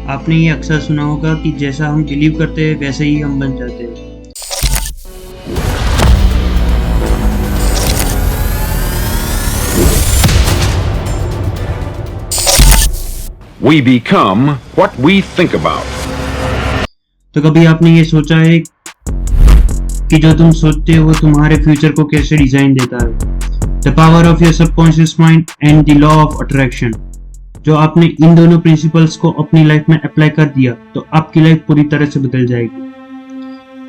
आपने ये अक्सर सुना होगा कि जैसा हम बिलीव करते हैं वैसे ही हम बन जाते हैं। We become what we think about. तो कभी आपने ये सोचा है कि जो तुम सोचते हो वो तुम्हारे फ्यूचर को कैसे डिजाइन देता है? The power of your subconscious mind and the law of attraction. जो आपने इन दोनों प्रिंसिपल्स को अपनी लाइफ में अप्लाई कर दिया तो आपकी लाइफ पूरी तरह से बदल जाएगी।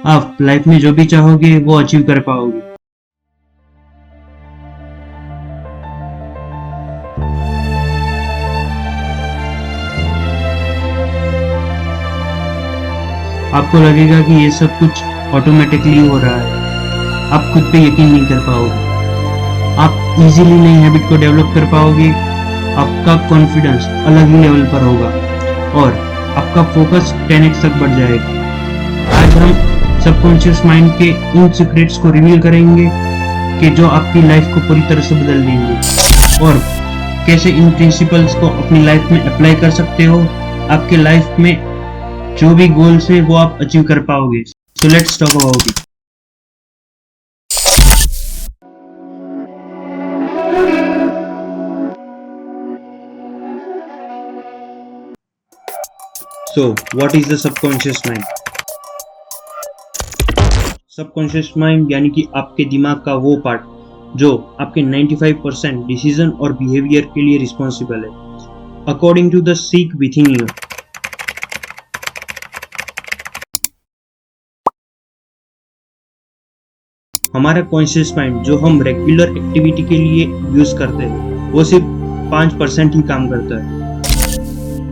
आप लाइफ में जो भी चाहोगे वो अचीव कर पाओगे। आपको लगेगा कि ये सब कुछ ऑटोमेटिकली हो रहा है। आप खुद पे यकीन नहीं कर पाओगे। आप इजीली नई हैबिट को डेवलप कर पाओगे। आपका कॉन्फिडेंस अलग ही लेवल पर होगा और आपका फोकस 10x तक बढ़ जाएगा। आज हम सबकॉन्शियस माइंड के इन सीक्रेट्स को रिवील करेंगे कि जो आपकी लाइफ को पूरी तरह से बदल देंगे और कैसे इन प्रिंसिपल्स को अपनी लाइफ में अप्लाई कर सकते हो। आपके लाइफ में जो भी गोल्स है वो आप अचीव कर पाओगे। So let's talk about it. So what is the subconscious mind? Subconscious mind यानी कि आपके दिमाग का वो पार्ट जो आपके 95% डिसीजन और बिहेवियर के लिए रिस्पॉन्सिबल है according to the seek within you. हमारा कॉन्शियस माइंड जो हम रेगुलर एक्टिविटी के लिए यूज करते हैं वो सिर्फ 5% ही काम करता है।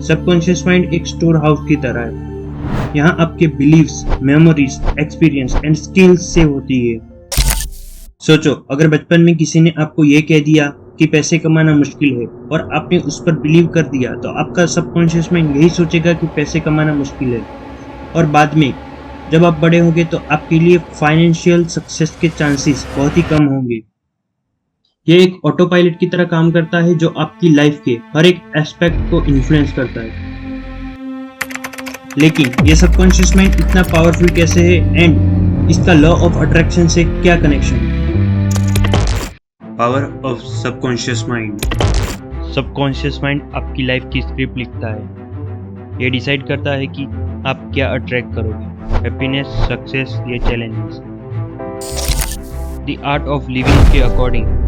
सबकॉन्शियस माइंड एक स्टोर हाउस की तरह है। यहाँ आपके beliefs, memories, experience and skills save होती है। सोचो, अगर बचपन में किसी ने आपको ये कह दिया कि पैसे कमाना मुश्किल है और आपने उस पर बिलीव कर दिया तो आपका सबकॉन्शियस माइंड यही सोचेगा कि पैसे कमाना मुश्किल है। और बाद में जब आप बड़े होंगे तो आपके लिए फाइनेंशियल सक्सेस के चांसेस बहुत ही कम होंगे। ये एक ऑटो पायलट की तरह काम करता है जो आपकी लाइफ के हर एक एस्पेक्ट को इन्फ्लुएंस करता है। लेकिन ये सबकॉन्शियस माइंड इतना पावरफुल कैसे है एंड इसका लॉ ऑफ अट्रैक्शन से क्या कनेक्शन है? Power of subconscious mind. Subconscious mind आपकी लाइफ की स्क्रिप्ट लिखता है। ये डिसाइड करता है कि आप क्या अट्रैक्ट करोगे, हैप्पीनेस, सक्सेस या challenges. The art of living के अकॉर्डिंग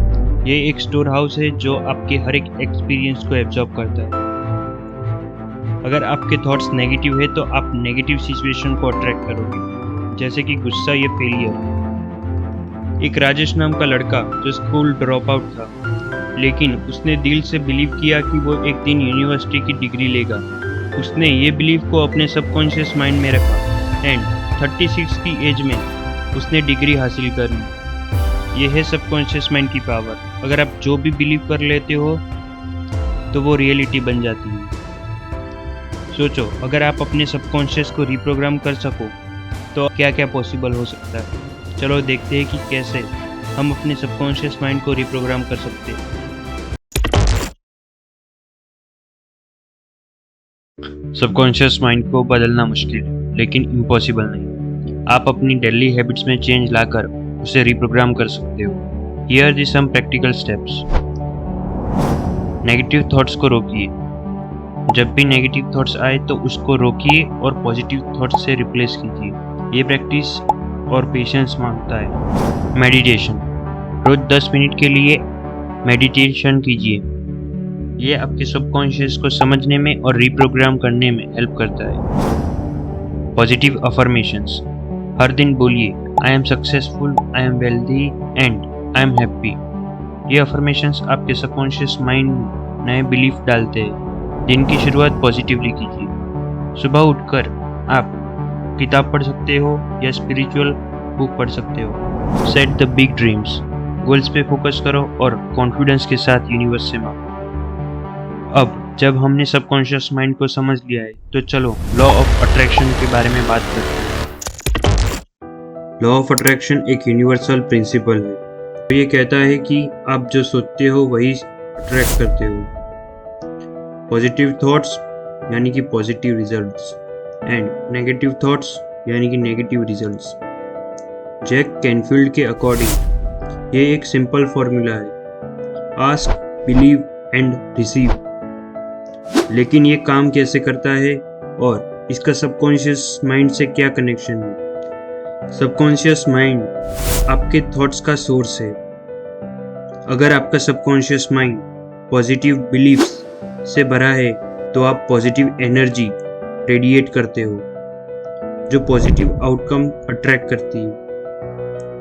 ये एक स्टोर हाउस है जो आपके हर एक एक्सपीरियंस को एब्जॉर्ब करता है। अगर आपके थॉट्स नेगेटिव है तो आप नेगेटिव सिचुएशन को अट्रैक्ट करोगे, जैसे कि गुस्सा या फेलियर। एक राजेश नाम का लड़का जो स्कूल ड्रॉप आउट था, लेकिन उसने दिल से बिलीव किया कि वो एक दिन यूनिवर्सिटी की डिग्री लेगा। उसने ये बिलीव को अपने सबकॉन्शियस माइंड में रखा एंड 36 की एज में उसने डिग्री हासिल कर ली। ये है सबकॉन्शियस माइंड की पावर। अगर आप जो भी बिलीव कर लेते हो तो वो रियलिटी बन जाती है। सोचो, अगर आप अपने सबकॉन्शियस को रिप्रोग्राम कर सको तो क्या क्या पॉसिबल हो सकता है। चलो देखते हैं कि कैसे हम अपने सबकॉन्शियस माइंड को रिप्रोग्राम कर सकते हैं। सबकॉन्शियस माइंड को बदलना मुश्किल है लेकिन इम्पॉसिबल नहीं। आप अपनी डेली हैबिट्स में चेंज लाकर उसे रिप्रोग्राम कर सकते हो। Here are some practical steps. Negative thoughts को रोकिए। जब भी नेगेटिव थॉट्स आए तो उसको रोकिए और पॉजिटिव थॉट्स से रिप्लेस कीजिए। ये प्रैक्टिस और पेशेंस मांगता है। मेडिटेशन। रोज 10 मिनट के लिए मेडिटेशन कीजिए। ये आपके सबकॉन्शियस को समझने में और रिप्रोग्राम करने में हेल्प करता है। Positive affirmations. हर दिन बोलिए, I am successful, I am wealthy and I am happy. ये अफर्मेशंस आपके सबकॉन्शियस माइंड में नए बिलीफ डालते हैं। दिन की शुरुआत पॉजिटिवली कीजिए। सुबह उठकर आप किताब पढ़ सकते हो या स्पिरिचुअल बुक पढ़ सकते हो। Set the big dreams. Goals पे फोकस करो और कॉन्फिडेंस के साथ यूनिवर्स से मांगो। अब जब हमने सबकॉन्शियस माइंड को समझ लिया है तो चलो लॉ ऑफ अट्रैक्शन के बारे में बात करते हैं। लॉ ऑफ अट्रैक्शन एक यूनिवर्सल प्रिंसिपल है। तो ये कहता है कि आप जो सोचते हो वही अट्रैक्ट करते हो। पॉजिटिव थॉट्स यानी कि positive results and negative thoughts यानी कि नेगेटिव रिजल्ट्स। जैक कैनफील्ड के अकॉर्डिंग ये एक सिंपल फॉर्मूला है, आस्क, बिलीव एंड रिसीव। लेकिन ये काम कैसे करता है और इसका सबकॉन्शियस माइंड से क्या कनेक्शन है? सबकॉन्शियस माइंड आपके थॉट्स का सोर्स है। अगर आपका सबकॉन्शियस माइंड पॉजिटिव बिलीफ्स से भरा है तो आप पॉजिटिव एनर्जी रेडिएट करते हो जो पॉजिटिव आउटकम अट्रैक्ट करती है।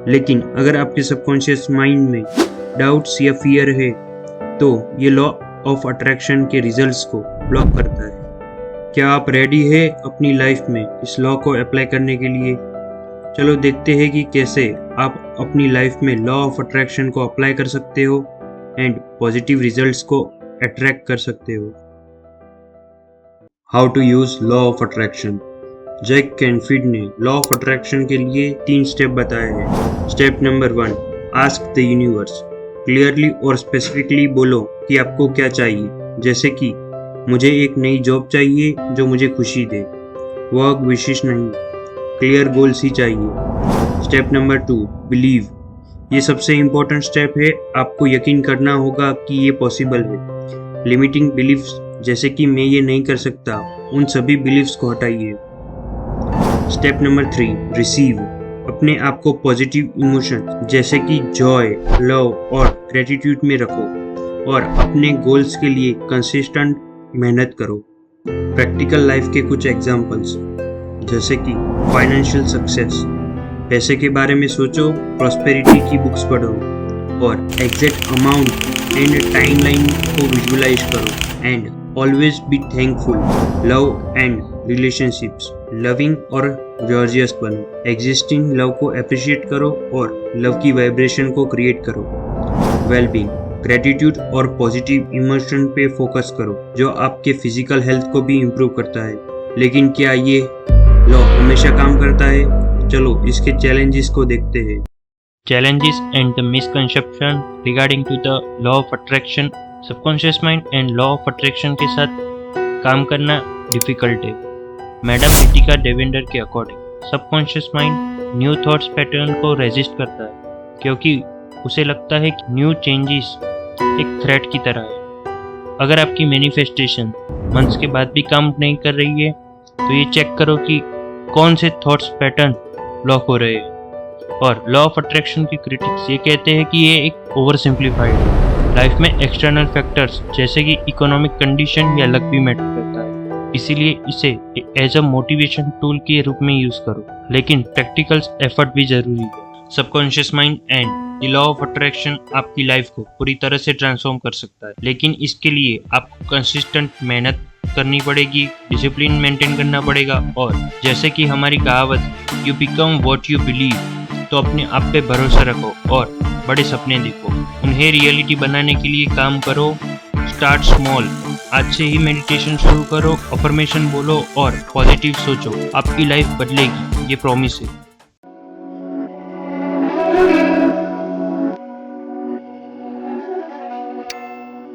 लेकिन अगर आपके सबकॉन्शियस माइंड में डाउट्स या फियर है तो ये लॉ ऑफ अट्रैक्शन के रिजल्ट्स को ब्लॉक करता है। क्या आप रेडी है अपनी लाइफ में इस लॉ को अप्लाई करने के लिए? चलो देखते हैं कि कैसे आप अपनी लाइफ में लॉ ऑफ अट्रैक्शन को अप्लाई कर सकते हो एंड पॉजिटिव रिजल्ट्स को अट्रैक्ट कर सकते हो। How to use law of attraction. Jack Canfield ने लॉ ऑफ अट्रैक्शन के लिए 3 स्टेप बताए हैं। Step number 1, ask the universe. Clearly और स्पेसिफिकली बोलो कि आपको क्या चाहिए, जैसे कि मुझे एक नई जॉब चाहिए जो मुझे खुशी दे। वर्क विशेष नहीं, क्लियर गोल्स ही चाहिए। Step number 2, believe. ये सबसे इम्पोर्टेंट स्टेप है। आपको यकीन करना होगा कि ये पॉसिबल है। लिमिटिंग बिलीव्स जैसे कि मैं ये नहीं कर सकता, उन सभी बिलीव्स को हटाइए। Step number 3, receive. अपने आप को पॉजिटिव इमोशन जैसे कि जॉय, लव और ग्रेटिट्यूड में रखो और अपने गोल्स के लिए कंसिस्टेंट मेहनत करो। प्रैक्टिकल लाइफ के कुछ एग्जांपल्स जैसे कि फाइनेंशियल सक्सेस, पैसे के बारे में सोचो, प्रॉस्पेरिटी की बुक्स पढ़ो और एग्जैक्ट अमाउंट एंड टाइमलाइन को विजुअलाइज करो and always be thankful. Love and relationships, loving और जॉर्जियस बनो। एग्जिस्टिंग लव को अप्रिशिएट करो और लव की वाइब्रेशन को क्रिएट करो। वेलबींग, ग्रेटिट्यूड और पॉजिटिव इमोशन पे फोकस करो जो आपके फिजिकल हेल्थ को भी इम्प्रूव करता है। लेकिन क्या ये लॉ हमेशा काम करता है? चलो इसके चैलेंजेस को देखते हैं। Challenges and the misconception regarding to the law of attraction। Subconscious mind and law of attraction के साथ काम करना डिफिकल्ट है। मैडम रितिका देवेंद्र के according subconscious mind new thoughts pattern को रेजिस्ट करता है क्योंकि उसे लगता है कि न्यू चेंजेस एक थ्रेट की तरह है। अगर आपकी मैनिफेस्टेशन मंथ्स के बाद भी काम नहीं कर रही है तो ये चेक करो कि कौन से थॉट्स पैटर्न ब्लॉक हो रहे हैं। और लॉ ऑफ अट्रैक्शन के क्रिटिक्स ये कहते हैं कि ये एक ओवर सिंप्लीफाइड है। लाइफ में एक्सटर्नल फैक्टर्स जैसे कि इकोनॉमिक कंडीशन या लक भी मैटर करता है, इसीलिए इसे एज अ मोटिवेशन टूल के रूप में यूज करो, लेकिन प्रैक्टिकल एफर्ट भी जरूरी है। Subconscious mind and the law of attraction आपकी लाइफ को पूरी तरह से ट्रांसफॉर्म कर सकता है, लेकिन इसके लिए आपको कंसिस्टेंट मेहनत करनी पड़ेगी, डिसिप्लिन मेंटेन करना पड़ेगा और जैसे कि हमारी कहावत you become what you believe, तो अपने आप पे भरोसा रखो और बड़े सपने देखो, उन्हें रियलिटी बनाने के लिए काम करो। स्टार्ट स्मॉल, आज से ही मेडिटेशन शुरू करो, अफर्मेशन बोलो और पॉजिटिव सोचो। आपकी लाइफ बदलेगी, ये प्रॉमिस है।